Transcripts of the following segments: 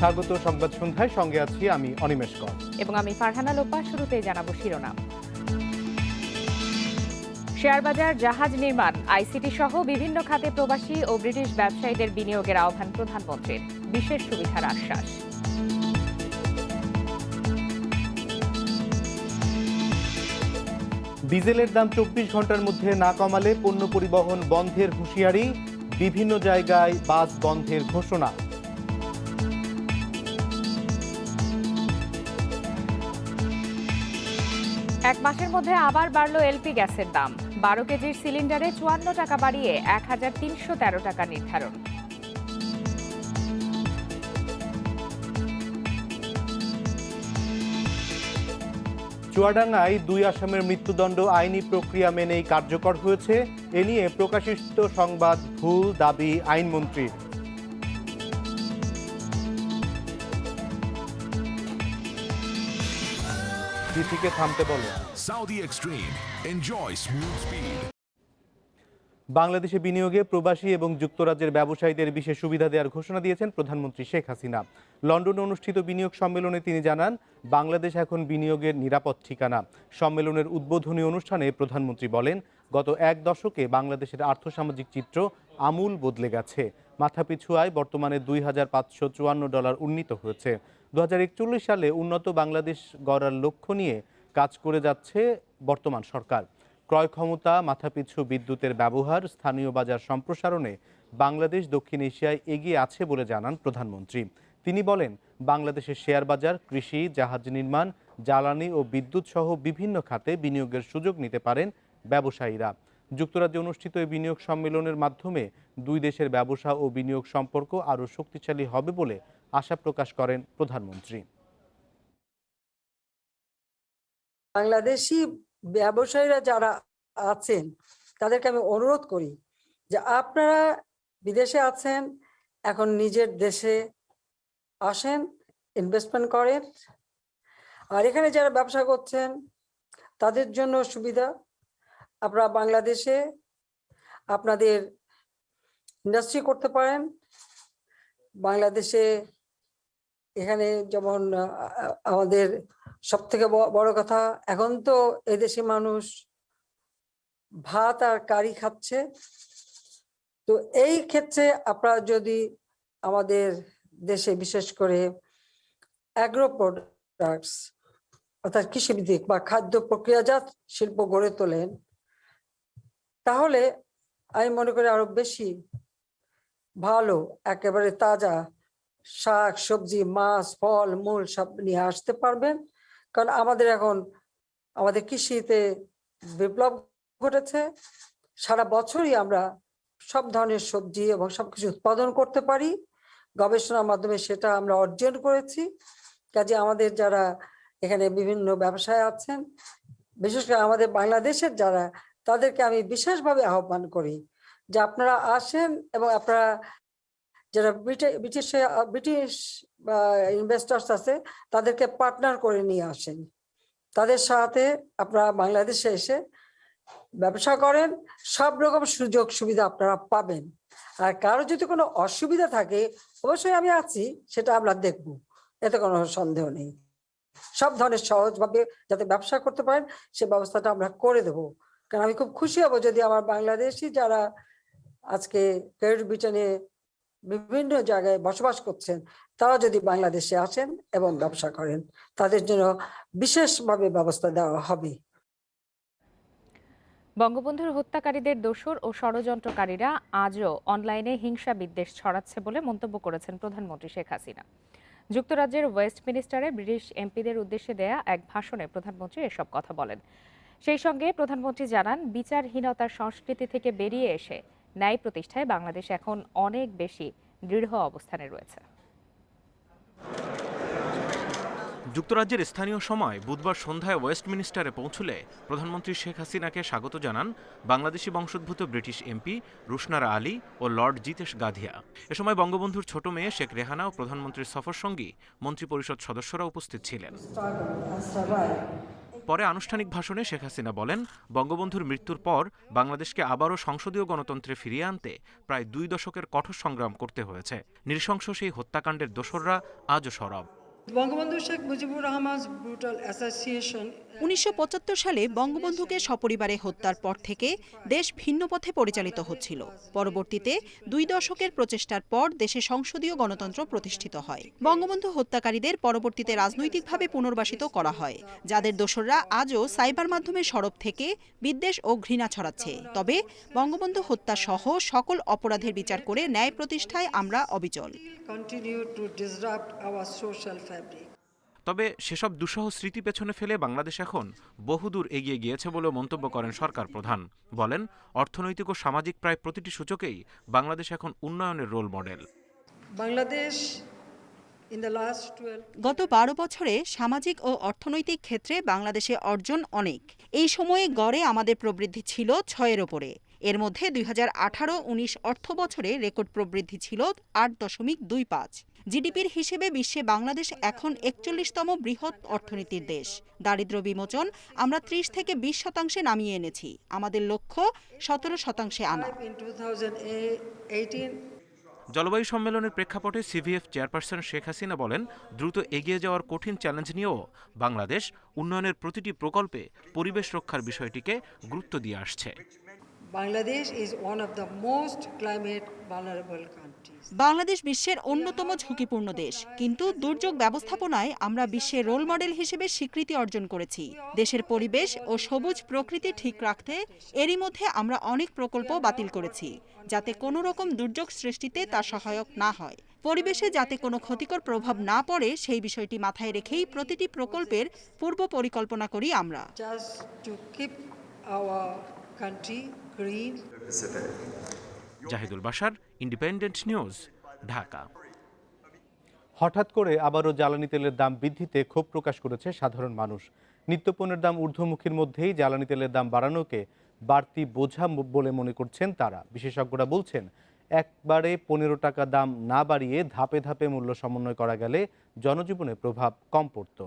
স্বাগত সংবাদ সন্ধ্যায়, সঙ্গে আছি আমি অনিমেষ কর এবং আমি ফারহানা লোপা। শুরুতেই জানাবো শিরোনাম। শেয়ারবাজার, জাহাজ নির্মাণ, আইসিটি সহ বিভিন্ন খাতে প্রবাসী ও ব্রিটিশ ব্যবসায়ীদের বিনিয়োগের আহ্বান প্রধানমন্ত্রীর, বিশেষ সুবিধার আশ্বাস। ডিজেলের দাম 24 ঘন্টার মধ্যে না কমালে পণ্য পরিবহন বন্ধের হুঁশিয়ারি, বিভিন্ন জায়গায় বাস বন্ধের ঘোষণা। এক মাসের মধ্যে আবার বাড়ল এলপি গ্যাসের দাম। 12 কেজির সিলিন্ডারে 54 টাকা বাড়িয়ে 1313 টাকা নির্ধারণ। চুয়াডাঙ্গায় 2 আসামের মৃত্যুদণ্ড আইনি প্রক্রিয়া মেনেই কার্যকর হয়েছে। এ নিয়ে প্রকাশিত সংবাদ ভুল, দাবি আইনমন্ত্রীর। ডিসিকে থামতে বলে। Saudi Extreme. Enjoy smooth speed. বাংলাদেশে বিনিয়োগে প্রবাসী এবং যুক্তরাজ্যের ব্যবসায়ীদের বিশেষ সুবিধা দেওয়ার ঘোষণা দিয়েছেন প্রধানমন্ত্রী শেখ হাসিনা। লন্ডনে অনুষ্ঠিত বিনিয়োগ সম্মেলনে তিনি জানান, বাংলাদেশ এখন বিনিয়োগের নিরাপদ ঠিকানা। সম্মেলনের উদ্বোধনী অনুষ্ঠানে প্রধানমন্ত্রী বলেন, গত এক দশকে বাংলাদেশের আর্থসামাজিক চিত্র আমূল বদলে গেছে। মাথাপিছু আয় বর্তমানে $2,554 উন্নীত হয়েছে। 2041 সালে উন্নত বাংলাদেশ গড়ার লক্ষ্য নিয়ে কাজ করে যাচ্ছে বর্তমান সরকার। ক্রয় ক্ষমতা, মাথাপিছু বিদ্যুতের ব্যবহার, স্থানীয় বাজার সম্প্রসারণে বাংলাদেশ দক্ষিণ এশিয়ায় এগিয়ে আছে বলে জানান প্রধানমন্ত্রী। তিনি বলেন, বাংলাদেশের শেয়ার বাজার, কৃষি, জাহাজ নির্মাণ, জ্বালানি ও বিদ্যুৎ সহ বিভিন্ন খাতে বিনিয়োগের সুযোগ নিতে পারেন ব্যবসায়ীরা। যুক্তরাজ্যে অনুষ্ঠিত এই বিনিয়োগ সম্মেলনের মাধ্যমে দুই দেশের ব্যবসা ও বিনিয়োগ সম্পর্ক আরও শক্তিশালী হবে বলে আশা প্রকাশ করেন প্রধানমন্ত্রী। বাংলাদেশি ব্যবসায়ীরা যারা আছেন তাদেরকে আমি অনুরোধ করি যে আপনারা বিদেশে আছেন, এখন নিজের দেশে আসেন, ইনভেস্টমেন্ট করেন। আর এখানে যারা ব্যবসা করছেন তাদের জন্য সুবিধা, আপনারা বাংলাদেশে আপনাদের ইন্ডাস্ট্রি করতে পারেন। বাংলাদেশে এখানে যেমন আমাদের সব থেকে বড় কথা, এখন তো এদেশি মানুষ ভাত আর কারি খাচ্ছে। তো এই ক্ষেত্রে আপনারা যদি আমাদের দেশে বিশেষ করে অ্যাগ্রো প্রোডাক্টস অর্থাৎ কৃষিভিত্তিক বা খাদ্য প্রক্রিয়াজাত শিল্প গড়ে তোলেন, তাহলে আমি মনে করি আরো বেশি ভালো, একেবারে তাজা শাক সবজি, মাছ, ফল মূল সব নিয়ে আসতে পারবেন। কারণ আমাদের এখন আমাদের কৃষিতে বিপ্লব ঘটেছে। সারা বছরই আমরা সব ধরনের সবজি এবং সবকিছু উৎপাদন করতে পারি। গবেষণার মাধ্যমে সেটা আমরা অর্জন করেছি। কাজে আমাদের যারা এখানে বিভিন্ন ব্যবসায় আছেন, বিশেষ করে আমাদের বাংলাদেশের যারা, তাদেরকে আমি বিশেষভাবে আহ্বান করি যে আপনারা আসেন এবং আপনারা যারা ব্রিটিশ ইনভেস্টার্স আছে তাদেরকে পার্টনার করে নিয়ে আসেন। তাদের সাথে আপনারা বাংলাদেশে এসে ব্যবসা করেন, সব রকম সুযোগ সুবিধা আপনারা পাবেন। আর কারো যদি কোনো অসুবিধা থাকে অবশ্যই আমি আছি, সেটা আমরা দেখব, এতে কোনো সন্দেহ নেই। সব ধরনের সহজভাবে যাতে ব্যবসা করতে পারেন সে ব্যবস্থাটা আমরা করে দেব। কারণ আমি খুব খুশি হব যদি আমার বাংলাদেশি যারা আজকে গ্রেট ব্রিটেনে বিভিন্ন জায়গায় বসবাস করছেন তারা যদি বাংলাদেশে আসেন এবং ব্যবসা করেন, তাদের জন্য বিশেষভাবে ব্যবস্থা দেওয়া হবে। বঙ্গবন্ধুর হত্যাকারীদের দোসর ও ষড়যন্ত্রকারীরা আজও অনলাইনে হিংসা বিদ্বেষ ছড়াচ্ছে বলে মন্তব্য করেছেন প্রধানমন্ত্রী শেখ হাসিনা। যুক্তরাজ্যের ওয়েস্টমিনিস্টারে ব্রিটিশ এমপিদের উদ্দেশ্যে দেয়া এক ভাষণে প্রধানমন্ত্রী এসব কথা বলেন। সেই সঙ্গে প্রধানমন্ত্রী জানান, বিচারহীনতার সংস্কৃতি থেকে বেরিয়ে এসে ন্যায় প্রতিষ্ঠায় বাংলাদেশ এখন অনেক বেশি দৃঢ় অবস্থানে রয়েছে। যুক্তরাজ্যের স্থানীয় সময় বুধবার সন্ধ্যায় ওয়েস্টমিনিস্টারে পৌঁছলে প্রধানমন্ত্রী শেখ হাসিনাকে স্বাগত জানান বাংলাদেশি বংশোদ্ভূত ব্রিটিশ এমপি রুশনারা আলী ও লর্ড জিতেশ গাধিয়া। এ সময় বঙ্গবন্ধুর ছোট মেয়ে শেখ রেহানা ও প্রধানমন্ত্রীর সফরসঙ্গী মন্ত্রিপরিষদ সদস্যরা উপস্থিত ছিলেন। পরে আনুষ্ঠানিক ভাষণে শেখ হাসিনা বলেন, বঙ্গবন্ধুর মৃত্যুর পর বাংলাদেশকে আবারও সংসদীয় গণতন্ত্রে ফিরিয়ে আনতে প্রায় 2 দশকের কঠোর সংগ্রাম করতে হয়েছে। নৃশংস সেই হত্যাকাণ্ডের দোসররা আজও সরব। বঙ্গবন্ধু শেখ মুজিবুর রহমান's brutal assassination 1975 সালে বঙ্গবন্ধুকে সপরিবারে হত্যার পর থেকে দেশ ভিন্ন পথে পরিচালিত হচ্ছিল। পরবর্তীতে 2 দশকের প্রচেষ্টার পর দেশে সংসদীয় গণতন্ত্র প্রতিষ্ঠিত হয়। বঙ্গবন্ধু হত্যাকারীদের পরবর্তীতে রাজনৈতিকভাবে পুনর্বাসিত করা হয়, যাদের দোসররা আজও সাইবার মাধ্যমে সরব থেকে বিদ্বেষ ও ঘৃণা ছড়াচ্ছে। তবে বঙ্গবন্ধু হত্যা সহ সকল অপরাধের বিচার করে ন্যায় প্রতিষ্ঠায় আমরা অবিচল। continue to disrupt our social fabric. তবে সেসব দুঃসহ স্মৃতি পেছনে ফেলে বাংলাদেশ এখন বহুদূর এগিয়ে গিয়েছে বলে মন্তব্য করেন সরকার প্রধান। বলেন, অর্থনৈতিক ও সামাজিক প্রায় প্রতিটি সূচকেই বাংলাদেশ এখন উন্নয়নের role model. Bangladesh in the last 12 গত 12 বছরে সামাজিক ও অর্থনৈতিক ক্ষেত্রে বাংলাদেশে অর্জন অনেক। এই সময়ে গড়ে আমাদের প্রবৃদ্ধি ছিল 6-এর ওপরে। এর মধ্যে 2018-19 অর্থ বছরে রেকর্ড প্রবৃদ্ধি ছিল 8.25। জিডিপির হিসেবে বিশ্বে বাংলাদেশ এখন 41তম বৃহৎ অর্থনীতির দেশ। দারিদ্র্য বিমোচন আমরা 30 থেকে 20% নামিয়ে এনেছি। আমাদের লক্ষ্য 17% আনা। in 2018 জলবায়ু সম্মেলনের প্রেক্ষাপটে সিভিএফ চেয়ারপারসন শেখ হাসিনা বলেন, দ্রুত এগিয়ে যাওয়ার কঠিন চ্যালেঞ্জ নিয়েও বাংলাদেশ উন্নয়নের প্রতিটি প্রকল্পে পরিবেশ রক্ষার বিষয়টিকে গুরুত্ব দিয়ে আসছে। Bangladesh is one of the most climate vulnerable countries. Bangladesh বিশ্বের অন্যতম ঝুঁকিপূর্ণ দেশ, কিন্তু দুর্যোগ ব্যবস্থাপনায় আমরা বিশ্বের রোল মডেল হিসেবে স্বীকৃতি অর্জন করেছি। দেশের পরিবেশ ও সবুজ প্রকৃতি ঠিক রাখতে এরই মধ্যে আমরা অনেক প্রকল্প বাতিল করেছি, যাতে কোনো রকম দুর্যোগ সৃষ্টিতে তা সহায়ক না হয়। পরিবেশে যাতে কোনো ক্ষতিকর প্রভাব না পড়ে সেই বিষয়টি মাথায় রেখেই প্রতিটি প্রকল্পের পূর্ব পরিকল্পনা করি আমরা। Just to keep our country green. Zahidul Bashar, independent news, Dhaka. হঠাৎ করে আবারও জ্বালানি তেলের দাম বৃদ্ধিতে ক্ষোভ প্রকাশ করেছে সাধারণ মানুষ। নিত্যপণ্যের দাম ঊর্ধ্বমুখীর মধ্যেই জ্বালানি তেলের দাম বাড়ানোকে বাড়তি বোঝা বলে মনে করছেন তারা। বিশেষজ্ঞরা বলছেন, একবারে 15 টাকা দাম না বাড়িয়ে ধাপে ধাপে মূল্য সমন্বয় করা গেলে জনজীবনে প্রভাব কম পড়ত।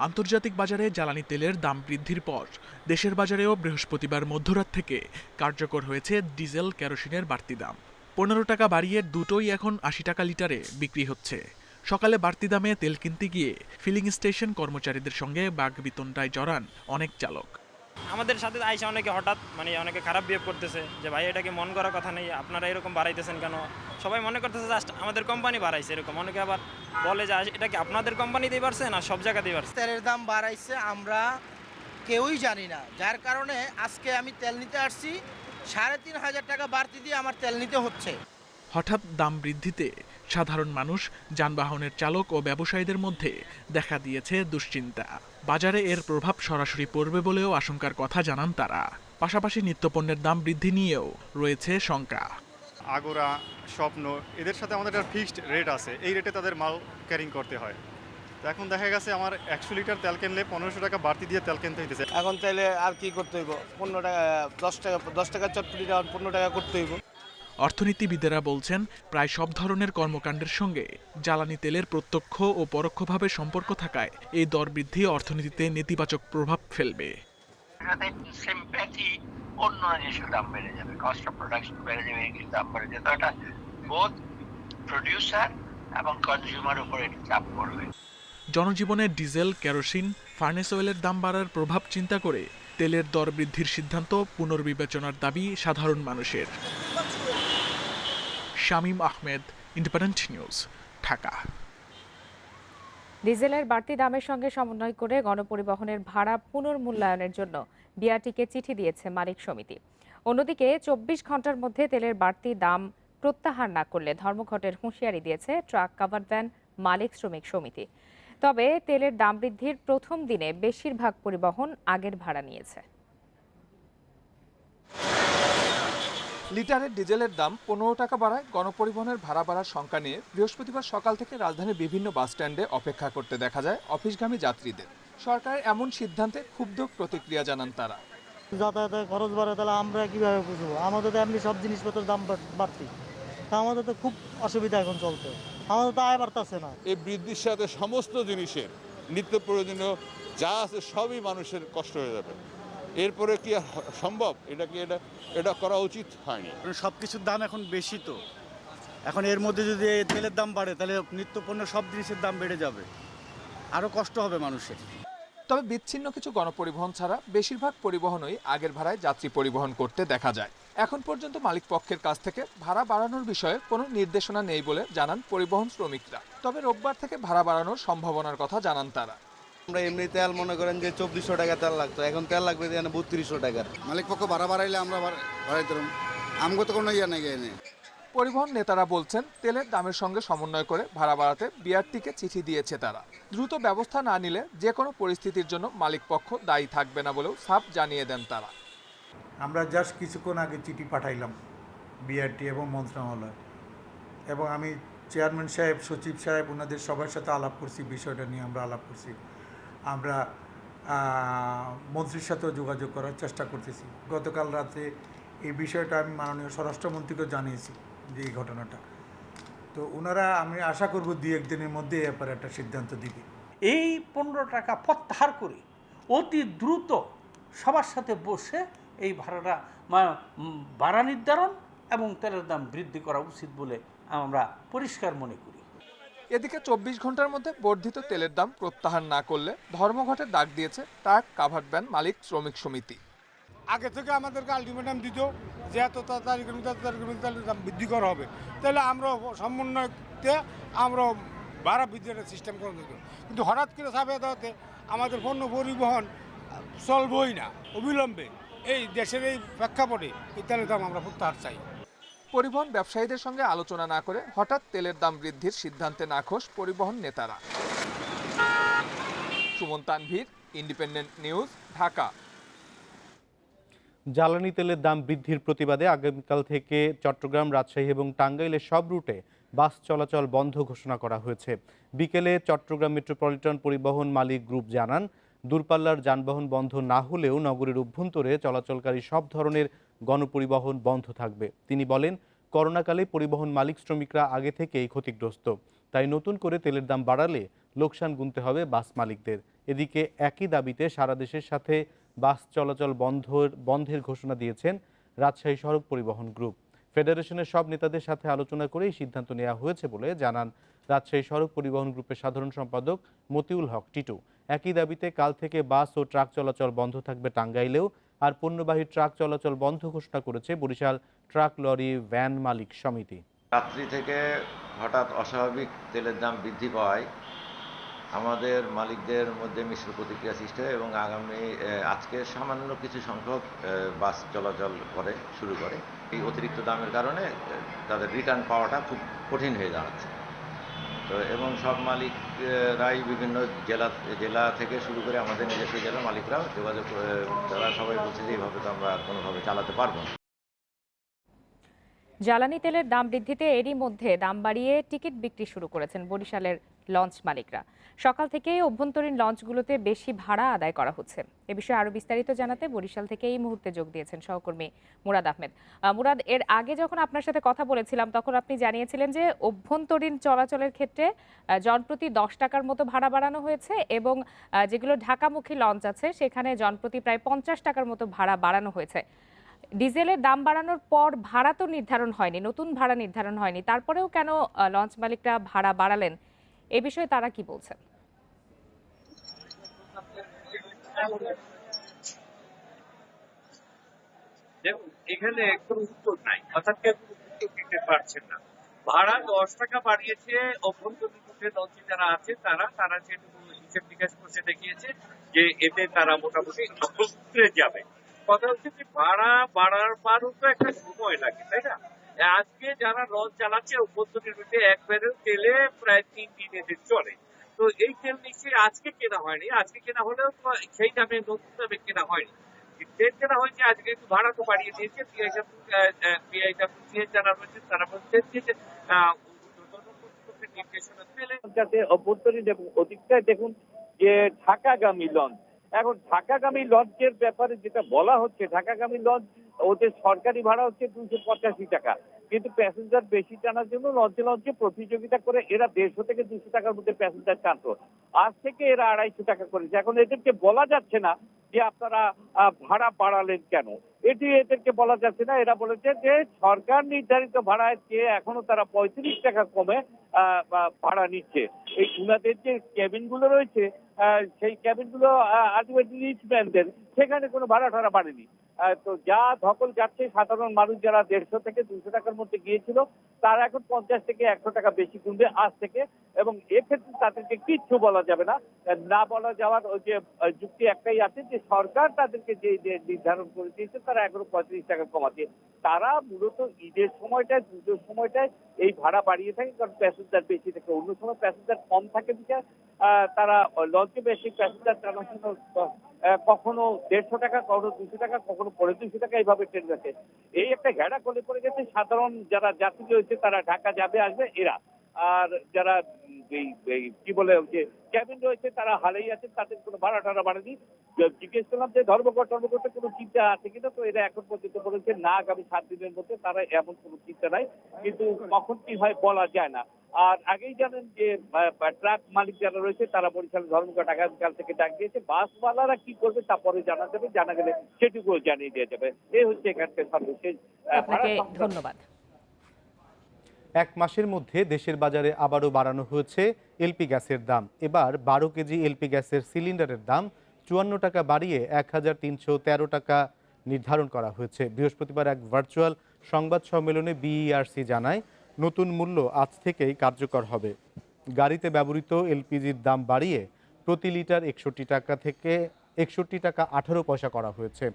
আন্তর্জাতিক বাজারে জ্বালানি তেলের দাম বৃদ্ধির পর দেশের বাজারেও বৃহস্পতিবার মধ্যরাত থেকে কার্যকর হয়েছে ডিজেল কেরোসিনের বাড়তি দাম। 15 টাকা বাড়িয়ে দুটোই এখন 80 টাকা লিটারে বিক্রি হচ্ছে। সকালে বাড়তি দামে তেল কিনতে গিয়ে ফিলিং স্টেশন কর্মচারীদের সঙ্গে বাগবিতণ্ডায় জড়ান অনেক চালক। আমাদের সাথে আইসা অনেকে হঠাৎ অনেকে খারাপ বিহেভ করতেছে যে ভাই এটাকে মন করার কথা নেই, আপনারা এরকম বাড়াইতেছেন কেন। সবাই মনে করতেছে জাস্ট আমাদের কোম্পানি বাড়াইছে এরকম। অনেকে আবার বলে যে এটা কি আপনাদের কোম্পানিতেই বাড়ছে না সব জায়গাতেই বাড়ছে। তেলের দাম বাড়াইছে আমরা কেউই জানি না, যার কারণে আজকে আমি তেল নিতে আসছি 3,500 টাকা বাড়তি দিয়ে আমার তেল নিতে হচ্ছে। হঠাৎ দাম বৃদ্ধিতে সাধারণ মানুষ, যানবাহনের চালক ও ব্যবসায়ীদের মধ্যে দেখা দিয়েছে দুশ্চিন্তা। বাজারে এর প্রভাব সরাসরি পড়বে বলেও আশঙ্কার কথা জানান তারা। পাশাপাশি নিত্যপণ্যের দাম বৃদ্ধি নিয়েও রয়েছে শঙ্কা। আগোরা, স্বপ্ন, এদের সাথে আমাদের একটা ফিক্সড রেট আছে, এই রেটে তাদের মাল ক্যারিং করতে হয়। তো এখন দেখা গেছে আমার 100 লিটার তেল কিনলে 1500 টাকা বাড়তি দিয়ে তেল কিনতে হইতেছে। এখন তেলে আর কি করতে হইব, 15 টাকা 10 টাকা চটপটি 15 টাকা করতে হইব। অর্থনীতিবিদেরা বলছেন, প্রায় সব ধরনের কর্মকাণ্ডের সঙ্গে জ্বালানি তেলের প্রত্যক্ষ ও পরোক্ষভাবে সম্পর্ক থাকায় এই দর বৃদ্ধি অর্থনীতিতে নেতিবাচক প্রভাব ফেলবে। অন্য জিনিসের দাম বেড়ে যাবে, কস্ট অফ প্রোডাকশন বেড়ে যাবে, দাম বেড়ে যাবে। তো এটা বোথ প্রোডিউসার এবং কনজিউমার উপরে চাপ পড়বে। জনজীবনে ডিজেল, কেরোসিন, ফার্নেস অয়েলের দাম বাড়ার প্রভাব চিন্তা করে তেলের দর বৃদ্ধির সিদ্ধান্ত পুনর্বিবেচনার দাবি সাধারণ মানুষের। Shamim Ahmed, independent news, Dhaka. ডিজেলের বাড়তি দামের সঙ্গে সমন্বয় করে গণপরিবহনের ভাড়া পুনর্মূল্যায়নের জন্য বিআরটিকে চিঠি দিয়েছে মালিক সমিতি। অন্যদিকে 24 ঘন্টার মধ্যে তেলের বাড়তি দাম প্রত্যাহার না করলে ধর্মঘটের হুঁশিয়ারি দিয়েছে ট্রাক কাভার্ড ভ্যান মালিক শ্রমিক সমিতি। তবে তেলের দাম বৃদ্ধির প্রথম দিনে বেশিরভাগ পরিবহন আগের ভাড়া নিয়েছে। লিটারের ডিজেলের দাম 15 টাকা বাড়ায় গণপরিবহনের ভাড়া বাড়ার শঙ্কা নিয়ে বৃহস্পতিবার সকাল থেকে রাজধানীর বিভিন্ন বাসস্ট্যান্ডে অপেক্ষা করতে দেখা যায় অফিসগামী যাত্রীদের। সরকারের এমন সিদ্ধান্তে ক্ষুব্ধ প্রতিক্রিয়া জানান তারা। যাতায়াতের খরচ বাড়ে, তাহলে আমরা কিভাবে বুঝবো? আমাদের তো এমনি সব জিনিসপত্রের দাম বাড়তি, তা আমাদের তো খুব অসুবিধা এখন চলতে। আমাদের তো আয় বাড়তেছে না। এই বৃদ্ধির সাথে সমস্ত জিনিসের নিত্য প্রয়োজনীয় যা আছে সবই মানুষের কষ্ট হয়ে যাবে। এরপরে কি আর সম্ভব? এটা করা উচিত হয়নি। সব কিছুর দাম এখন বেশি, তো এখন এর মধ্যে যদি তেলের দাম বাড়ে তাহলে নিত্য পণ্য সব জিনিসের দাম বেড়ে যাবে, আরও কষ্ট হবে মানুষের। তবে বিচ্ছিন্ন কিছু গণপরিবহন ছাড়া বেশিরভাগ পরিবহনই আগের ভাড়ায় যাত্রী পরিবহন করতে দেখা যায়। এখন পর্যন্ত মালিক পক্ষের কাছ থেকে ভাড়া বাড়ানোর বিষয়ে কোনো নির্দেশনা নেই বলে জানান পরিবহন শ্রমিকরা। তবে রোববার থেকে ভাড়া বাড়ানোর সম্ভাবনার কথা জানান তারা। আমরা এমনি তেল মনে করেন যে 2400 টাকা তেল লাগতো, এখন তেল লাগবে 3200 টাকার। মালিক পক্ষ ভাড়া বাড়াইলে আমরা বাড়াইতে আমগো তো কোনো ইয়া নাই। পরিবহন নেতারা বলছেন তেলের দামের সঙ্গে সমন্বয় করে ভাড়া বাড়াতে বিআরটিকে চিঠি দিয়েছে তারা। দ্রুত ব্যবস্থা না নিলে যে কোনো পরিস্থিতির জন্য মালিক পক্ষ দায়ী থাকবে না বলেও সাফ জানিয়ে দেন তারা। আমরা জাস্ট কিছুক্ষণ আগে চিঠি পাঠাইলাম বিআরটি এবং মন্ত্রণালয়, এবং আমি চেয়ারম্যান সাহেব, সচিব সাহেব, ওনাদের সবার সাথে আলাপ করছি, বিষয়টা নিয়ে আমরা আলাপ করছি। আমরা মন্ত্রীর সাথেও যোগাযোগ করার চেষ্টা করতেছি। গতকাল রাতে এই বিষয়টা আমি মাননীয় স্বরাষ্ট্রমন্ত্রীকেও জানিয়েছি যে এই ঘটনাটা। তো ওনারা, আমি আশা করব 2-1 দিনের মধ্যে এ ব্যাপারে একটা সিদ্ধান্ত দিবে। এই 15 টাকা প্রত্যাহার করে অতি দ্রুত সবার সাথে বসে এই ভাড়া নির্ধারণ এবং তেলের দাম বৃদ্ধি করা উচিত বলে আমরা পরিষ্কার মনে করি। এদিকে 24 ঘন্টার মধ্যে বর্ধিত তেলের দাম প্রত্যাহার না করলে ধর্মঘটের ডাক দিয়েছে ট্রাক কাভার্ড ভ্যান মালিক শ্রমিক সমিতি। আগে থেকে আমাদেরকে আলটিমেটাম দিত যে এত তারিখের মধ্যে তেলের দাম বৃদ্ধি করা হবে, তাহলে আমরা সমন্বয়তে আমরা ভাড়া বৃদ্ধির সিস্টেম করে দিত। কিন্তু হঠাৎ করে চাপিয়ে দেওয়াতে আমাদের পণ্য পরিবহন চলবই না। অবিলম্বে এই দেশের এই প্রেক্ষাপটে এই তেলের দাম আমরা প্রত্যাহার চাই। পরিবহন ব্যবসায়ীদের সঙ্গে আলোচনা না করে হঠাৎ তেলের দাম বৃদ্ধির সিদ্ধান্তে নাখোশ পরিবহন নেতারা। Suman Tanvir, independent news, Dhaka. জ্বালানি তেলের দাম বৃদ্ধির প্রতিবাদে আগামীকাল থেকে চট্টগ্রাম, রাজশাহী এবং টাঙ্গাইলের সব রুটে বাস চলাচল বন্ধ ঘোষণা করা হয়েছে। বিকেলে চট্টগ্রাম মেট্রোপলিটন পরিবহন মালিক গ্রুপ জানান, দূরপাল্লার যানবাহন বন্ধ না হলেও নগরের অভ্যন্তরে চলাচলকারী সব ধরনের গণপরিবহন বন্ধ থাকবে। তিনি বলেন, করোনাকালে পরিবহন মালিক শ্রমিকরা আগে থেকেই ক্ষতিগ্রস্ত, তাই নতুন করে তেলের দাম বাড়ালে লোকসান গুনতে হবে বাস মালিকদের। এদিকে একই দাবিতে সারা দেশের সাথে বাস চলাচল বন্ধের ঘোষণা দিয়েছেন রাজশাহী সড়ক পরিবহন গ্রুপ। ফেডারেশনের সব নেতাদের সাথে আলোচনা করে এই সিদ্ধান্ত নেওয়া হয়েছে বলে জানান রাজশাহী সড়ক পরিবহন গ্রুপের সাধারণ সম্পাদক মতিউল হক টিটু। একই দাবিতে কাল থেকে বাস ও ট্রাক চলাচল বন্ধ থাকবে টাঙ্গাইলেও, আর পণ্যবাহী ট্রাক চলাচল বন্ধ ঘোষণা করেছে বরিশাল ট্রাক লরি ভ্যান মালিক সমিতি। রাত্রি থেকে হঠাৎ অস্বাভাবিক তেলের দাম বৃদ্ধি পাওয়ায় আমাদের মালিকদের মধ্যে মিশ্র প্রতিক্রিয়া সৃষ্টি হয় এবং আজকে সামান্য কিছু সংখ্যক বাস চলাচল শুরু করে। এই অতিরিক্ত দামের কারণে তাদের রিটার্ন পাওয়াটা খুব কঠিন হয়ে দাঁড়াচ্ছে। তো এবং সব মালিকরাই বিভিন্ন জেলা থেকে শুরু করে আমাদের নিজস্ব জেলার মালিকরাও যোগাযোগ, তারা সবাই বলছে যে এইভাবে তো আমরা কোনোভাবে চালাতে পারবো না। জ্বালানি তেলের দাম বৃদ্ধিতে এরই মধ্যে দাম বাড়িয়ে টিকিট বিক্রি শুরু করেছেন বরিশালের লঞ্চ মালিকরা। সকাল থেকে অভ্যন্তরীণ লঞ্চগুলোতে বেশি ভাড়া আদায় করা হচ্ছে। এ বিষয়ে আরো বিস্তারিত জানাতে বরিশাল থেকে এই মুহূর্তে যোগ দিয়েছেন সহকর্মী মুরাদ আহমেদ। মুরাদ, এর আগে যখন আপনার সাথে কথা বলেছিলাম তখন আপনি জানিয়েছিলেন যে অভ্যন্তরীণ চলাচলের ক্ষেত্রে জনপ্রতি 10 টাকার মতো ভাড়া বাড়ানো হয়েছে এবং যেগুলো ঢাকামুখী লঞ্চ আছে সেখানে জনপ্রতি প্রায় 50 টাকার মতো ভাড়া বাড়ানো হয়েছে। ডিজেলের দাম বাড়ানোর পর ভাড়া তো নির্ধারণ হয়নি, নতুন ভাড়া নির্ধারণ হয়নি, তারপরেও কেন লঞ্চ মালিকরা ভাড়া বাড়ালেন, এ বিষয়ে তারা কি বলছেন? দেখুন, এখানে একদম উত্তর নাই, অর্থাৎ কেউ উত্তর দিতে পারছেন না। ভাড়া 10 টাকা বাড়িয়েছে অভ্যন্তরীণ লঞ্চে যারা আছে তারা যেটুকু হিসেব নিকাশ করতে দেখিয়েছে যে এতে তারা মোটামুটি উতরে যাবে। কথা হচ্ছে যে ভাড়া বাড়ার পরও তো একটা সময় লাগে, তাই না? আজকে যারা লঞ্চ চালাচ্ছে অভ্যন্তরীণ রুটে এক ব্যারেল তেলে প্রায় 3 দিন এদের চলে। তো এই তেল নিশ্চয়ই আজকে কেনা হয়নি, আজকে কেনা হলেও সেই দামে নতুন দামে কেনা হয়নি। তেল কেনা হয়েছে আজকে, একটু ভাড়া তো বাড়িয়ে দিয়েছে। পিআইডব্লিউ যারা রয়েছে তারা বলছেন যে নির্দেশনা পেলে অভ্যন্তরীণ এবং অধিকটাই দেখুন যে ঢাকাগামী লঞ্চ, এখন ঢাকাগামী লঞ্চের ব্যাপারে যেটা বলা হচ্ছে, ঢাকাগামী লঞ্চ ওদের সরকারি ভাড়া হচ্ছে 285 টাকা, কিন্তু প্যাসেঞ্জার বেশি টানার জন্য লঞ্চে লঞ্চে প্রতিযোগিতা করে এরা 150 থেকে 200 টাকার মধ্যে প্যাসেঞ্জার টানতো। আজ থেকে এরা 250 টাকা করেছে। এখন এদেরকে বলা যাচ্ছে না যে আপনারা ভাড়া বাড়ালেন কেন, এটি এদেরকে বলা যাচ্ছে না। এরা বলেছে যে সরকার নির্ধারিত ভাড়ায় চেয়ে এখনো তারা 35 টাকা কমে ভাড়া নিচ্ছে। এই উনাদের যে ক্যাবিনগুলো রয়েছে সেই ক্যাবিনগুলো আলটিমেটলি রিচম্যানদের, সেখানে কোনো ভাড়া টাড়া বাড়েনি। তো যা ধকল যাচ্ছে, সাধারণ মানুষ যারা 150 থেকে 200 টাকার মধ্যে গিয়েছিল তারা এখন 50 থেকে 100 টাকা বেশি কিনবে আজ থেকে, এবং এক্ষেত্রে তাদেরকে কিচ্ছু বলা যাবে না। না বলা যাওয়ার ওই যে যুক্তি একটাই আছে যে সরকার তাদেরকে যে নির্ধারণ করে দিয়েছে তারা এখনো 35 টাকা কমাচ্ছে। তারা মূলত ঈদের সময়টায়, পুজোর সময়টায় এই ভাড়া বাড়িয়ে থাকে, কারণ প্যাসেঞ্জার বেশি থাকে। অন্য সময় প্যাসেঞ্জার কম থাকে বিধায় তারা লঞ্চে বেশি প্যাসেঞ্জার টানার জন্য কখনো 150 টাকা, কখনো 200 টাকা, কখনো 250 টাকা এইভাবে ট্রেন গেছে। এই একটা ঘেরা করে পড়ে গেছে। সাধারণ যারা যাত্রী রয়েছে তারা ঢাকা যাবে আসবে এরা, আর যারা এই কি বলে যে ক্যাবিন রয়েছে তারা হালেই আছেন, তাদের কোনো ভাড়া টাড়া বাড়েনি। জিজ্ঞেস করলাম যে ধর্মঘট কোনো চিন্তা আছে কিনা, তো এরা এখন পর্যন্ত বলেছে না, আগামী 7 দিনের মধ্যে তারা এমন কোনো চিন্তা নাই, কিন্তু কখন কি হয় বলা যায় না। আর আগেই জানেন যে ট্রাক মালিক যারা রয়েছে তারা বরিশালের ধর্মঘট আগামীকাল থেকে ডাক দিয়েছে। বাসওয়ালারা কি করবে তা পরে জানা যাবে, জানা গেলে সেটুকুও জানিয়ে দেওয়া যাবে। এই হচ্ছে এখানকার সর্বশেষ। আপনাকে ধন্যবাদ। 1 মাসের মধ্যে দেশের বাজারে আবারও বাড়ানো হয়েছে এলপি গ্যাসের দাম। এবার 12 কেজি এলপি গ্যাসের সিলিন্ডারের দাম 54 টাকা বাড়িয়ে 1313 টাকা নির্ধারণ করা হয়েছে। বৃহস্পতিবার এক ভার্চুয়াল সংবাদ সম্মেলনে বিইআরসি জানায়, নতুন মূল্য আজ থেকেই কার্যকর হবে। গাড়িতে ব্যবহৃত এলপিজির দাম বাড়িয়ে প্রতি লিটার 61 টাকা থেকে 61 টাকা 18 পয়সা করা হয়েছে।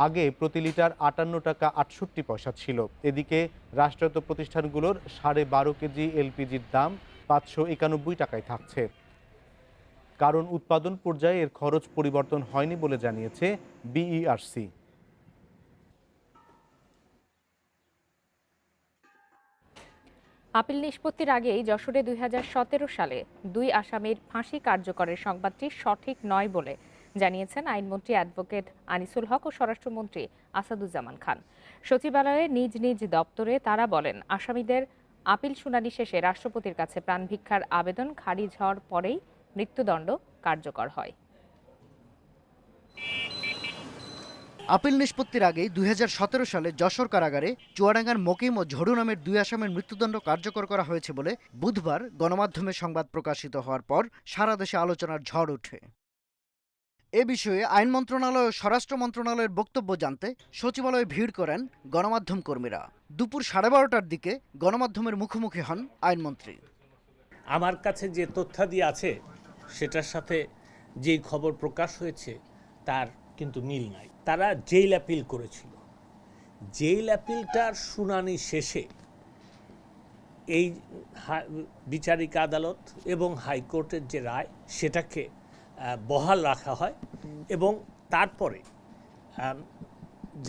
আগে প্রতি লিটার 58 টাকা 68 পয়সা ছিল। এদিকে রাষ্ট্রায়ত্ত প্রতিষ্ঠানগুলোর 12.5 কেজি এলপিজির দাম 591 টাকায় থাকছে, কারণ উৎপাদন পর্যায়ে এর খরচ পরিবর্তন হয়নি বলে জানিয়েছে বিইআরসি। আপিল নিষ্পত্তির আগেই যশোরে 2017 সালে 2 আসামির ফাঁসি কার্যকরের সংবাদটি সঠিক নয় বলে জানিয়েছেন আইনমন্ত্রী অ্যাডভোকেট আনিসুল হক ও স্বরাষ্ট্রমন্ত্রী আসাদুজ্জামান খান। সচিবালয়ে নিজ নিজ দপ্তরে তারা বলেন, আসামিদের আপিল শুনানি শেষে রাষ্ট্রপতির কাছে প্রাণভিক্ষার আবেদন খারিজ হওয়ার পরেই মৃত্যুদণ্ড কার্যকর হয়। আপিল নিষ্পত্তির আগেই 2017 সালে যশোর কারাগারে চুয়াডাঙ্গার মকিম ও ঝড়ু নামের 2 আসামির মৃত্যুদণ্ড কার্যকর করা হয়েছে বলে বুধবার গণমাধ্যমে সংবাদ প্রকাশিত হওয়ার পর সারা দেশে আলোচনার ঝড় ওঠে। এ বিষয়ে আইন মন্ত্রণালয় ও স্বরাষ্ট্র মন্ত্রণালয়ের বক্তব্য জানতে সচিবালয়ে ভিড় করেন গণমাধ্যম কর্মীরা। দুপুর 12:30টার দিকে গণমাধ্যমের মুখোমুখি হন আইনমন্ত্রী। আমার কাছে যে তথ্যাদি আছে সেটার সাথে যেই খবর প্রকাশ হয়েছে তার কিন্তু মিল নাই। তারা জেল অ্যাপিল করেছিল। জেল অ্যাপিলটার শুনানি শেষে এই বিচারিক আদালত এবং হাইকোর্টের যে রায় সেটাকে বহাল রাখা হয়, এবং তারপরে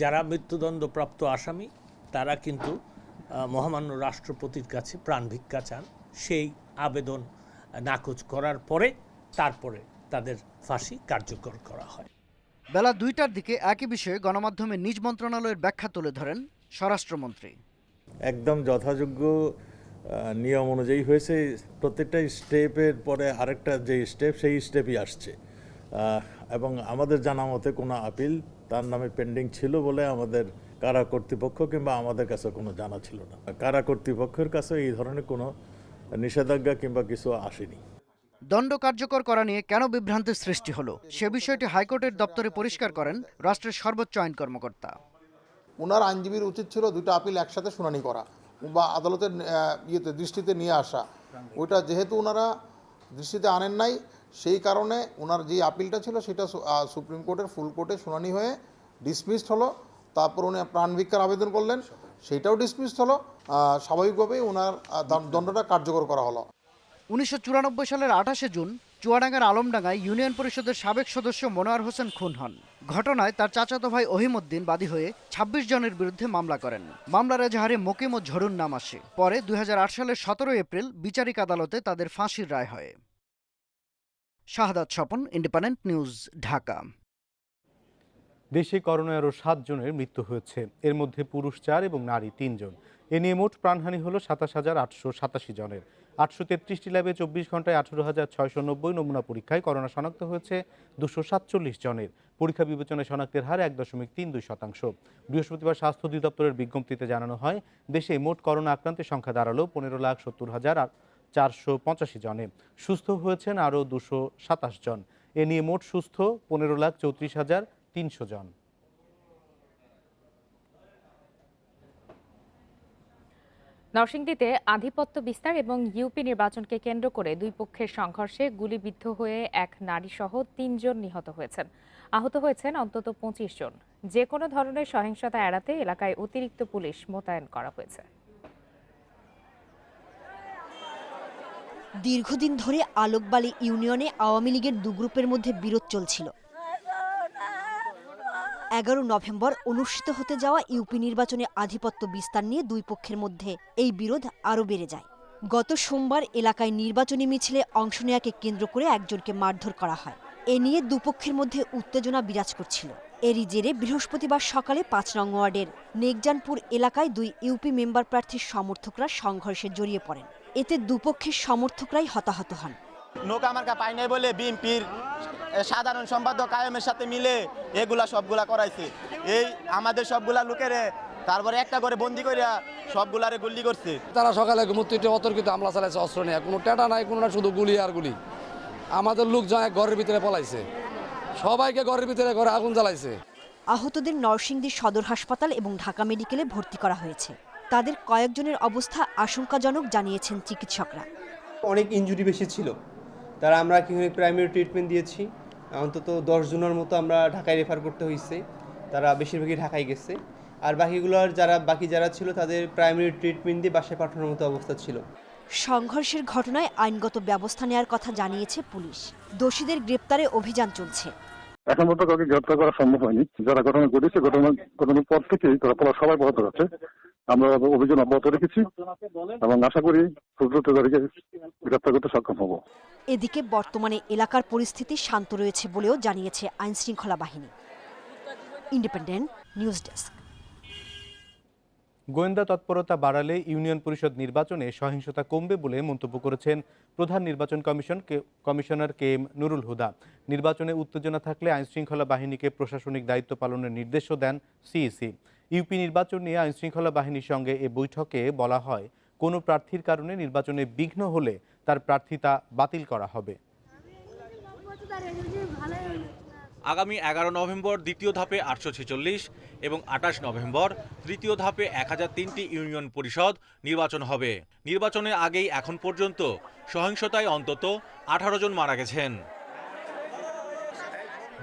যারা মৃত্যুদণ্ডপ্রাপ্ত আসামি তারা কিন্তু মহামান্য রাষ্ট্রপতির কাছে প্রাণভিক্ষা চান। সেই আবেদন নাকচ করার পরে তারপরে তাদের ফাঁসি কার্যকর করা হয়। বেলা 2টার দিকে একই বিষয়ে গণমাধ্যমে নিজ মন্ত্রণালয়ের ব্যাখ্যা তুলে ধরেন স্বরাষ্ট্রমন্ত্রী। একদম যথাযোগ্য নিয়ম অনুযায়ী হয়েছে। প্রত্যেকটা স্টেপের পরে আরেকটা যে স্টেপ, সেই স্টেপই আসছে, এবং আমাদের জানা মতে কোনো আপিল তার নামে পেন্ডিং ছিল বলে আমাদের কারা কর্তৃপক্ষ কিংবা আমাদের কাছে কোনো জানা ছিল না। কারা কর্তৃপক্ষের কাছে এই ধরনের কোনো নিষেধাজ্ঞা কিংবা কিছু আসেনি। দণ্ড কার্যকর করা নিয়ে কেন বিভ্রান্তির সৃষ্টি হলো সে বিষয়টি হাইকোর্টের দপ্তরে পরিষ্কার করেন রাষ্ট্রের সর্বোচ্চ আইন কর্মকর্তা। ওনার আইনজীবীর উচিত ছিল 2টা আপিল একসাথে শুনানি করা বা আদালতের দৃষ্টিতে নিয়ে আসা। ওইটা যেহেতু ওনারা দৃষ্টিতে আনেন নাই, সেই কারণে ওনার যে আপিলটা ছিল সেটা সুপ্রিম কোর্টের ফুল কোর্টে শুনানি হয়ে ডিসমিসড হলো। তারপর উনি প্রাণভিক্ষার আবেদন করলেন, সেটাও ডিসমিসড হলো। স্বাভাবিকভাবেই ওনার দণ্ডটা কার্যকর করা হলো। 1994 সালের 28শে জুন চুয়াডাঙ্গার আলমডাঙ্গায় ইউনিয়ন পরিষদের সাবেক সদস্য মনোয়ার হোসেন খুন হন। ঘটনায় তার চাচাতো ভাই অহিমউদ্দিন বাদী হয়ে 26 জনের বিরুদ্ধে মামলা করেন। মামলার এজাহারে মকিম ও ঝড়ুর নাম আসে। পরে 2008 সালের 17 এপ্রিল বিচারিক আদালতে তাদের ফাঁসির রায় হয়। শাহাদাত স্বপন, ইন্ডিপেন্ডেন্ট নিউজ, ঢাকা। দেশে করোনায় আরও 7 জনের মৃত্যু হয়েছে। এর মধ্যে পুরুষ 4 এবং নারী 3 জন। এ নিয়ে মোট প্রাণহানি হল 27,887 জনের। 833টি ল্যাবে 24 ঘন্টায় 18,690 নমুনা পরীক্ষায় করোনা শনাক্ত হয়েছে 247 জনের। পরীক্ষা বিবেচনায় শনাক্তের হার 1.32%। বৃহস্পতিবার স্বাস্থ্য অধিদপ্তরের বিজ্ঞপ্তিতে জানানো হয়, দেশে মোট করোনা আক্রান্তের সংখ্যা দাঁড়ালো 15,70,485 জনে। সুস্থ হয়েছেন আরও 227 জন। এ নিয়ে মোট সুস্থ 15,34,300 জন। নরসিংদীতে আধিপত্য বিস্তার এবং ইউপি নির্বাচনকে কেন্দ্র করে দুই পক্ষের সংঘর্ষে গুলিবিদ্ধ হয়ে এক নারীসহ 3 জন নিহত হয়েছেন। আহত হয়েছেন অন্তত 25 জন। যে কোনো ধরনের সহিংসতা এড়াতে এলাকায় অতিরিক্ত পুলিশ মোতায়েন করা হয়েছে। দীর্ঘদিন ধরে আলোকবালি ইউনিয়নে আওয়ামী লীগের দু গ্রুপের মধ্যে বিরোধ চলছিল। 11 নভেম্বর অনুষ্ঠিত হতে যাওয়া ইউপি নির্বাচনে আধিপত্য বিস্তার নিয়ে দুই পক্ষের মধ্যে এই বিরোধ আরও বেড়ে যায়। গত সোমবার এলাকায় নির্বাচনী মিছিলে অংশ নেওয়াকে কেন্দ্র করে একজনকে মারধর করা হয়। এ নিয়ে দুপক্ষের মধ্যে উত্তেজনা বিরাজ করছিল। এরই জেরে বৃহস্পতিবার সকালে 5 নং ওয়ার্ডের নেকজানপুর এলাকায় দুই ইউপি মেম্বার প্রার্থীর সমর্থকরা সংঘর্ষে জড়িয়ে পড়েন। এতে দুপক্ষের সমর্থকরাই হতাহত হন। নৌকা মার্কা পাই নাই বলে বিএনপির সাধারণ সম্পাদক কায়েমের সাথে মিলে এগুলা সবগুলা করাইছে। এই আমাদের সবগুলা লোকেরে তারপরে একটা করে বন্দি করিয়া সবগুলারে গুলি করছে। তারা সকালে মুক্তিতে অতর্কিত হামলা চালাইছে, অস্ত্র নিয়ে, কোনো টেটা নাই, কোনো না, শুধু গুলি আর গুলি। আমাদের লোক যায় ঘরের ভিতরে পলাইছে, সবাইকে ঘরের ভিতরে ঘরে আগুন জ্বালাইছে। আহতদের নরসিংদী সদর হাসপাতাল এবং ঢাকা মেডিকেলে ভর্তি করা হয়েছে। তাদের কয়েকজনের অবস্থা আশঙ্কাজনক জানিয়েছেন চিকিৎসকরা। অনেক ইনজুরি বেশি ছিল, তারা আমরা প্রাইমারি ট্রিটমেন্ট দিয়েছি। অন্তত 10 জনের মতো আমরা ঢাকায় রেফার করতে হয়েছে, তারা বেশিরভাগই ঢাকায় গেছে। আর বাকিগুলোর যারা ছিল তাদের প্রাইমারি ট্রিটমেন্ট দিয়ে বাসায় পাঠানোর মতো অবস্থা ছিল। সংঘর্ষের ঘটনায় আইনগত ব্যবস্থা নেওয়ার কথা জানিয়েছে পুলিশ। দোষীদের গ্রেপ্তারে অভিযান চলছে। এখন পর্যন্ত কাউকে গ্রেপ্তার করা সম্ভব হয়নি। যারা ঘটনা ঘটেছে, ঘটনার পর থেকেই তারা সবাই পলাতক আছে। আমরা অভিযান অব্যাহত রেখেছি এবং আশা করি খুব দ্রুত তাদেরকে গ্রেপ্তার করতে সক্ষম হব। এদিকে বর্তমানে এলাকার পরিস্থিতি শান্ত রয়েছে বলেও জানিয়েছে আইনশৃঙ্খলা বাহিনী। Independent news desk. গোয়েন্দা তৎপরতা বাড়ালে ইউনিয়ন পরিষদ নির্বাচনে সহিংসতা কমবে বলে মন্তব্য করেছেন প্রধান নির্বাচন কমিশনার KM নুরুল হুদা। নির্বাচনে উত্তেজনা থাকলে আইনশৃঙ্খলা বাহিনীকে প্রশাসনিক দায়িত্ব পালনের নির্দেশও দেন CEC। ইউপি নির্বাচন নিয়ে আইনশৃঙ্খলা বাহিনীর সঙ্গে এ বৈঠকে বলা হয়, কোনো প্রার্থীর কারণে নির্বাচনে বিঘ্ন হলে তার প্রার্থিতা বাতিল করা হবে। আগামী 11 নভেম্বর দ্বিতীয় ধাপে 846 এবং 28 নভেম্বর তৃতীয় ধাপে 1003টি ইউনিয়ন পরিষদ নির্বাচন হবে। নির্বাচনের আগেই এখন পর্যন্ত সহিংসতায় অন্তত 18 জন মারা গেছেন।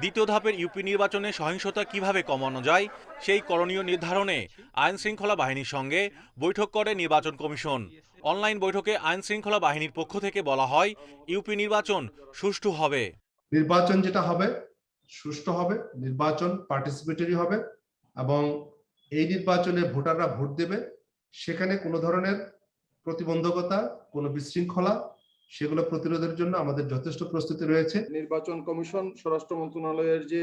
দ্বিতীয় ধাপের ইউপি নির্বাচনে সহিংসতা কিভাবে কমানো যায় সেই করণীয় নির্ধারণে আইন শৃঙ্খলা বাহিনীর সঙ্গে বৈঠক করে নির্বাচন কমিশন। অনলাইন বৈঠকে আইন শৃঙ্খলা বাহিনীর পক্ষ থেকে বলা হয়, ইউপি নির্বাচন সুষ্ঠু হবে। নির্বাচন যেটা হবে সুষ্ঠু হবে, নির্বাচন পার্টিসিপেটরি হবে এবং এই নির্বাচনে ভোটাররা ভোট দেবে। সেখানে কোনো ধরনের প্রতিবন্ধকতা, কোনো বিশৃঙ্খলা, সেগুলো প্রতিরোধের জন্য আমাদের যথেষ্ট প্রস্তুতি রয়েছে। নির্বাচন কমিশন, স্বরাষ্ট্র মন্ত্রণালয়ের যে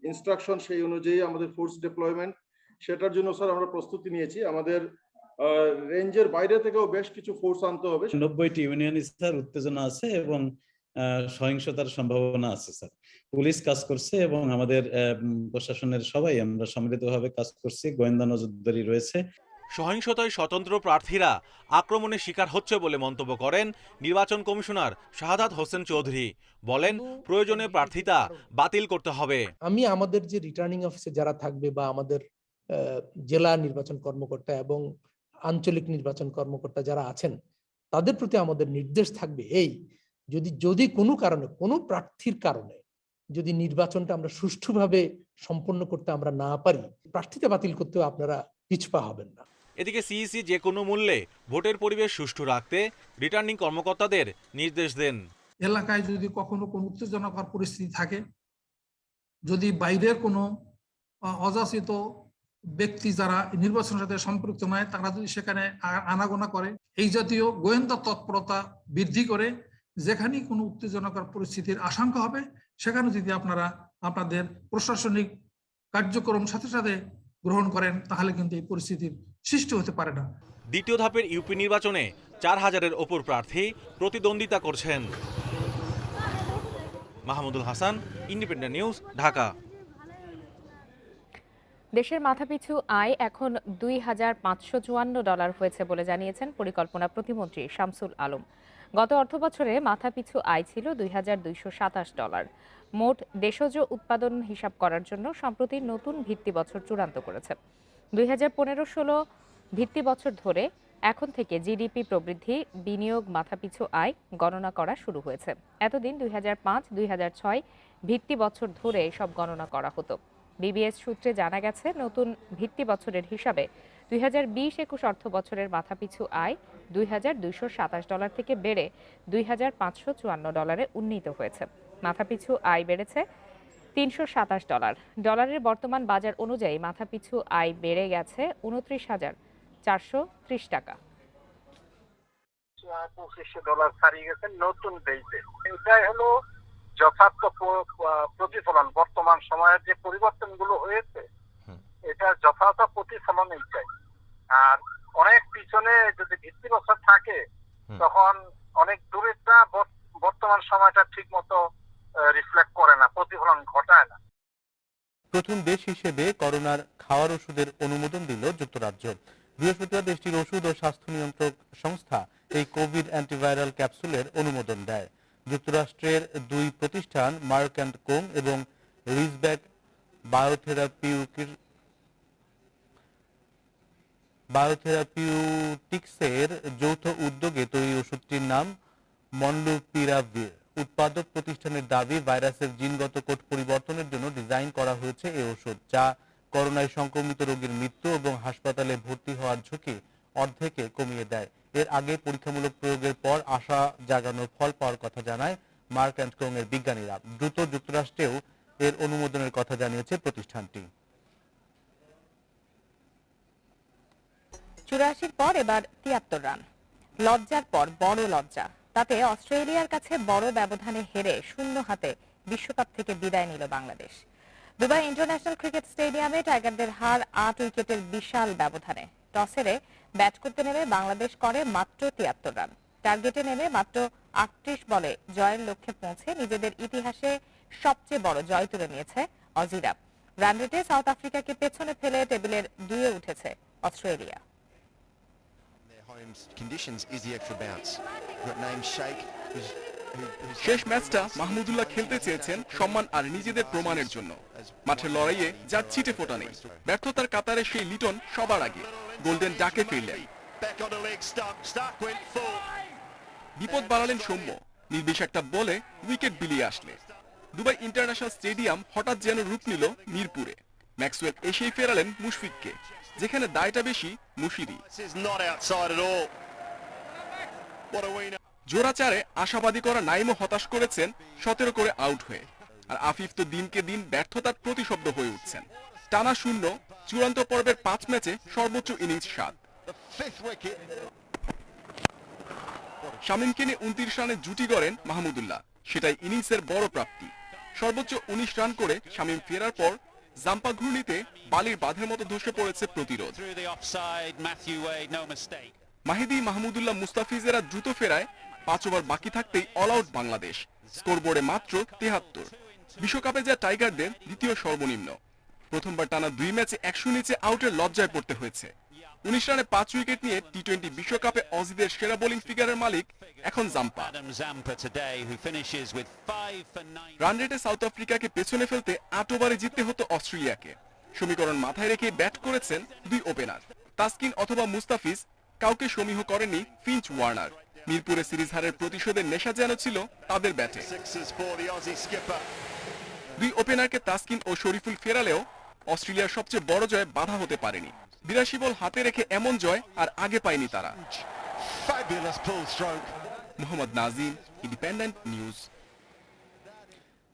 ইনস্ট্রাকশন সেই অনুযায়ী আমাদের ফোর্স ডিপ্লয়মেন্ট, সেটার জন্য স্যার আমরা প্রস্তুতি নিয়েছি। আমাদের রেঞ্জের বাইরে থেকেও বেশ কিছু ফোর্স আনতে হবে। 90টি ইউনিয়নে স্যার উত্তেজনা আছে এবং সহিংসতার সম্ভাবনা আছে স্যার। পুলিশ কাজ করছে এবং আমাদের প্রশাসনের সবাই আমরা সম্মিলিতভাবে কাজ করছি, গোয়েন্দা নজরদারি রয়েছে। সহিংসতায় স্বতন্ত্র প্রার্থীরা আক্রমণের শিকার হচ্ছে বলে মন্তব্য করেন নির্বাচন কমিশনার শাহাদাত হোসেন চৌধুরী। বলেন, প্রয়োজনে প্রার্থিতা বাতিল করতে হবে। আমি আমাদের যে রিটার্নিং অফিসে যারা থাকবে বা আমাদের জেলা নির্বাচন কর্মকর্তা এবং আঞ্চলিক নির্বাচন কর্মকর্তা যারা আছেন, তাদের প্রতি আমাদের নির্দেশ থাকবে এই, যদি কোনো কারণে, কোনো প্রার্থীর কারণে যদি নির্বাচনটা আমরা সুষ্ঠুভাবে সম্পন্ন করতে আমরা না পারি, প্রার্থিতা বাতিল করতেও আপনারা পিছপা হবেন না। এদিকে CEC যে কোনো মূল্যে ভোটের পরিবেশ সুষ্ঠু রাখতে রিটার্নিং কর্মকর্তাদের নির্দেশ দেন। এলাকায় যদি কখনো কোনো উত্তেজনাকর পরিস্থিতি থাকে, যদি বাইরের কোনো অযাচিত ব্যক্তি যারা নির্বাচনের সাথে সম্পৃক্ত নয়, তারা যদি সেখানে আনাগোনা করে, এই জাতীয় গোয়েন্দা তৎপরতা বৃদ্ধি করে যেখানেই কোনো উত্তেজনাকর পরিস্থিতির আশঙ্কা হবে, সেখানে যদি আপনারা আপনাদের প্রশাসনিক কার্যক্রম সাথে সাথে গ্রহণ করেন, তাহলে কিন্তু এই পরিস্থিতির সৃষ্টি হতে পারে না। দ্বিতীয় ধাপের ইউপি নির্বাচনে 4000-এর ওপর প্রার্থী প্রতিদ্বন্দ্বিতা করছেন। Mahmudul Hasan, independent news, Dhaka. দেশের মাথাপিছু আয় এখন $2,554 হয়েছে বলে জানিয়েছেন পরিকল্পনা প্রতিমন্ত্রী শামসুল আলম। গত অর্থবছরে মাথাপিছু আয় ছিল $2,227। মোট দেশজ উৎপাদন হিসাব করার জন্য সম্প্রতি নতুন ভিত্তি বছর চূড়ান্ত করেছে। 2015-16 ভিত্তি বছর ধরে এখন থেকে জিডিপি প্রবৃদ্ধি, বিনিয়োগ, মাথাপিছু আয় গণনা করা শুরু হয়েছে। এতদিন 2005-2006 ভিত্তি বছর ধরে সব গণনা করা হতো। বিবিএস সূত্রে জানা গেছে, নতুন ভিত্তি বছরের হিসাবে 2020-21 অর্থ বছরের মাথাপিছু আয় $2,227 থেকে বেড়ে $2,554 উন্নীত হয়েছে। মাথাপিছু আয় বেড়েছে $327। ডলারের বর্তমান বাজার অনুযায়ী মাথাপিছু আয় বেড়ে গেছে $29,430 টাকা। $2500 ছাড়িয়ে গেছে নতুন বেইসে। এটাই হলো যথার্থ প্রতিফলন। বর্তমান সময়ের যে পরিবর্তনগুলো হয়েছে এটা যথার্থ প্রতিফলন এইটাই। আর অনেক পিছনে যদি ভিত্তি বছর থাকে তখন অনেক দূরেরটা বর্তমান সময়টা ঠিক মতো রিফ্লেক্ট করে না, প্রতিফলন ঘটায় না। প্রথম দেশ হিসেবে করোনার খাওয়ার ওষুধের অনুমোদন দিল যুক্তরাজ্য। বৃহস্পতিবার দেশটির ওষুধ ও স্বাস্থ্য নিয়ন্ত্রক সংস্থা এই কোভিড অ্যান্টিভাইরাল ক্যাপসুলের অনুমোদন দেয়। যুক্তরাষ্ট্রের দুই প্রতিষ্ঠান মার্ক অ্যান্ড কোং এবং রিজব্যাক বায়োথেরাপিউটিক্সের যৌথ উদ্যোগে তৈরি ওষুধটির নাম মনলুপিরাভির। উৎপাদক প্রতিষ্ঠানের দাবি, ভাইরাসের জিনগত কোড পরিবর্তনের জন্য ডিজাইন করা হয়েছে এই ওষুধ, যা করোনায় সংক্রমিত রোগীর মৃত্যু এবং হাসপাতালে ভর্তি হওয়ার ঝুঁকি অর্ধেকে কমিয়ে দেয়। এর আগে পরীক্ষামূলক প্রয়োগের পর আশা জাগানোর ফল পাওয়ার কথা জানায় মার্ক অ্যান্ড কোং এর বিজ্ঞানীরা। দ্রুত যুক্তরাষ্ট্রেও এর অনুমোদনের কথা জানিয়েছে প্রতিষ্ঠানটি। 84 পর এবার 73 রান। লজ্জার পর বড় লজ্জা। তাতে অস্ট্রেলিয়ার কাছে বড় ব্যবধানে হেরে শূন্য হাতে বিশ্বকাপ থেকে বিদায় নিল বাংলাদেশ। দুবাই ইন্টারন্যাশনাল ক্রিকেট স্টেডিয়ামে টাইগারদের হার 8 উইকেটের বিশাল ব্যবধানে। টস হেরে ব্যাট করতে নেমে বাংলাদেশ করে মাত্র 73 রান। টার্গেটে নেমে মাত্র 38 বলে জয়ের লক্ষ্যে পৌঁছে নিজেদের ইতিহাসে সবচেয়ে বড় জয় তুলে নিয়েছে অজিরা। রান রেটে সাউথ আফ্রিকাকে পেছনে ফেলে টেবিলের 2-এ উঠেছে অস্ট্রেলিয়া। শেষ ম্যাচটা মাহমুদুল্লাহ খেলতে চেয়েছেন সম্মান আর নিজেদের প্রমাণের জন্য। মাঠের লড়াইয়ে যার ছিটে ফোটা নেই। ব্যর্থতার কাতারে সেই লিটন সবার আগে গোল্ডেন ডাকে ফিরলেন। বিপদ বাড়ালেন সৌম্য, নির্বিষ একটা বলে উইকেট বিলিয়ে আসলে। দুবাই ইন্টারন্যাশনাল স্টেডিয়াম হঠাৎ যেন রূপ নিল মিরপুরে। ম্যাক্সওয়েল এসেই ফেরালেন মুশফিককে, যেখানে দায়টা বেশি মুশিরি। জোড়া চারে আশাবাদী করা নাইমও হতাশ করেছেন 17 করে আউট হয়ে। আর আফিফ তো দিনকে দিন ব্যর্থতার প্রতিশব্দ হয়ে উঠছেন। টানা শূন্য, চূড়ান্ত পর্বের 5 ম্যাচে সর্বোচ্চ ইনিংস 7। শামীমকে নিয়ে 29 রানে জুটি গড়েন মাহমুদুল্লাহ, সেটাই ইনিংসের বড় প্রাপ্তি। সর্বোচ্চ 19 রান করে শামীম ফেরার পর জাম্পা ঘূর্ণিতে বালির বাঁধের মতো ধসে পড়েছে প্রতিরোধ। মাহিদি, মাহমুদুল্লাহ, মুস্তাফিজেরা দ্রুত ফেরায় 5 ওভার বাকি থাকতেই অল আউট বাংলাদেশ। স্কোরবোর্ডে মাত্র 73। বিশ্বকাপে যা টাইগারদের দ্বিতীয় সর্বনিম্ন। প্রথমবার টানা 2 ম্যাচে 100 নিচে আউটের লজ্জায় পড়তে হয়েছে। 19 রানে 5 উইকেট নিয়ে টি-20 বিশ্বকাপে অজিদের সেরা বোলিং ফিগারের মালিক এখন জাম্পা। রান রেটে সাউথ আফ্রিকাকে পেছনে ফেলতে 8 ওভারে জিততে হতো অস্ট্রেলিয়াকে। সমীকরণ মাথায় রেখে ব্যাট করেছেন 2 ওপেনার, তাসকিন অথবা মুস্তাফিজ। কাউকে সমীহ করেনি ফিঞ্চ ওয়ার্নার। মিরপুরে সিরিজ হারের প্রতিশোধের নেশা যেন ছিল তাদের ব্যাটে। 2 ওপেনারকে তাসকিন ও শরীফুল ফেরালেও অস্ট্রেলিয়ার সবচেয়ে বড় জয় বাধা হতে পারেনি। 82 বল হাতে রেখে এমন জয় আর আগে পায়নি তারা। Mohammad Nazim, independent news.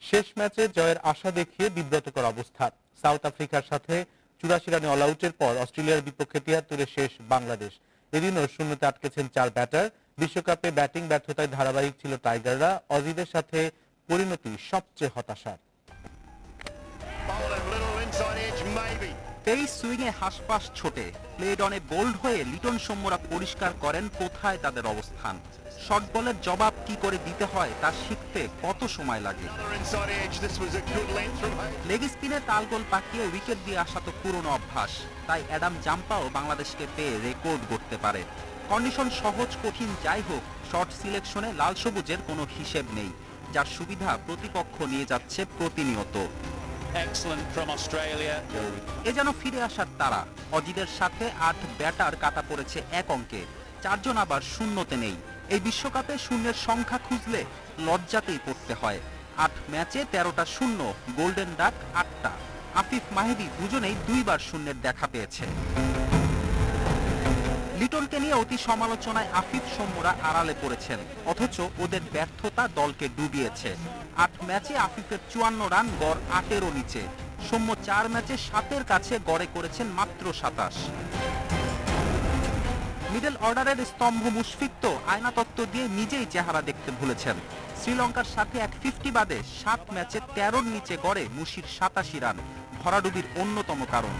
শেষ ম্যাচে জয়ের আশা দেখিয়ে বিব্রতকর অবস্থা। সাউথ আফ্রিকার সাথে 84 রানে অল আউটের পর অস্ট্রেলিয়ার বিপক্ষে 73-এ শেষ বাংলাদেশ। এদিনও শূন্যতে আটকেছেন 4 ব্যাটার। বিশ্বকাপে ব্যাটিং ব্যর্থতায় ধারাবাহিক ছিল টাইগাররা। অজিদের সাথে পরিণতি সবচেয়ে হতাশার। পেস সুইংয়ে হাসপাস ছোটে, প্লেড অনে বোল্ড হয়ে লিটন সৌম্যরা পরিষ্কার করেন কোথায় তাদের অবস্থান। শর্ট বলের জবাব কি করে দিতে হয় তা শিখতে কত সময় লাগে। লেগ স্পিনে তালগোল পাকিয়ে উইকেট দিয়ে আসা তো পুরনো অভ্যাস, তাই অ্যাডাম জাম্পাও বাংলাদেশকে পেয়ে রেকর্ড করতে পারে। কন্ডিশন সহজ কঠিন যাই হোক, শর্ট সিলেকশনে লাল সবুজের কোনো হিসেব নেই, যার সুবিধা প্রতিপক্ষ নিয়ে যাচ্ছে প্রতিনিয়ত। এ যেন ফিরে আসার তারা। অজিদের সাথে 8 ব্যাটার কাটা পড়েছে 1 অঙ্কে, 4 জন আবার শূন্যতে নেই। এই বিশ্বকাপে শূন্যের সংখ্যা খুঁজলে লজ্জাতেই পড়তে হয়। 8 ম্যাচে 13টা শূন্য, গোল্ডেন ডাক 8টা। আফিফ মাহেদী দুজনেই 2 বার শূন্যের দেখা পেয়েছে। লিটনকে নিয়ে অতি সমালোচনায় আফিফ সৌম্যরা আড়ালে পড়েছেন, অথচ ওদের ব্যর্থতা দলকে ডুবিয়েছে। 8 ম্যাচে আফিফের 54 রান, গড় 8-এরও নিচে। সৌম্য 4 ম্যাচে 7-এর কাছে গড়ে করেছেন মাত্র 27। মিডল অর্ডারের স্তম্ভ মুশফিক তো আয়নাতত্ত্ব দিয়ে নিজেই চেহারা দেখতে ভুলেছেন। শ্রীলঙ্কার সাথে এক 50 বাদে 7 ম্যাচে 13-র নিচে গড়ে মুশির 87 রান, ভরাডুবির অন্যতম কারণ।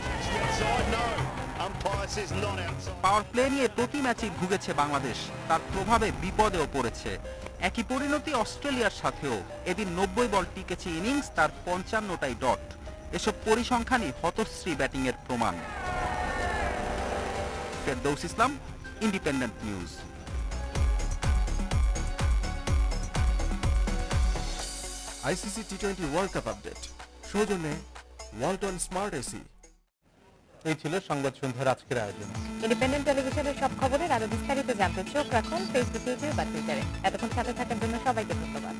পাওয়ার প্লে নিয়ে প্রতি ম্যাচেই ভুগেছে বাংলাদেশ, তার প্রভাবে বিপদেও পড়েছে। একই পরিণতি অস্ট্রেলিয়ার সাথেও। এদিন 90 বল টিকেছে ইনিংস, তার 55টাই ডট। এসব পরিসংখ্যানই হতশ্রী ব্যাটিংয়ের প্রমাণ। Ferdous Islam, independent news. ICC টি20 ওয়ার্ল্ড কাপ আপডেট সৌজন্যে ওয়ালটন স্মার্ট এসি। এই ছিল সংবাদ সন্ধ্যার আজকের আয়োজন। ইন্ডিপেন্ডেন্ট টেলিভিশনের সব খবরের আরো বিস্তারিত জানতে চোখ রাখুন ফেসবুক, ইউটিউব বা টুইটারে। এতক্ষণ সাথে থাকার জন্য সবাইকে ধন্যবাদ।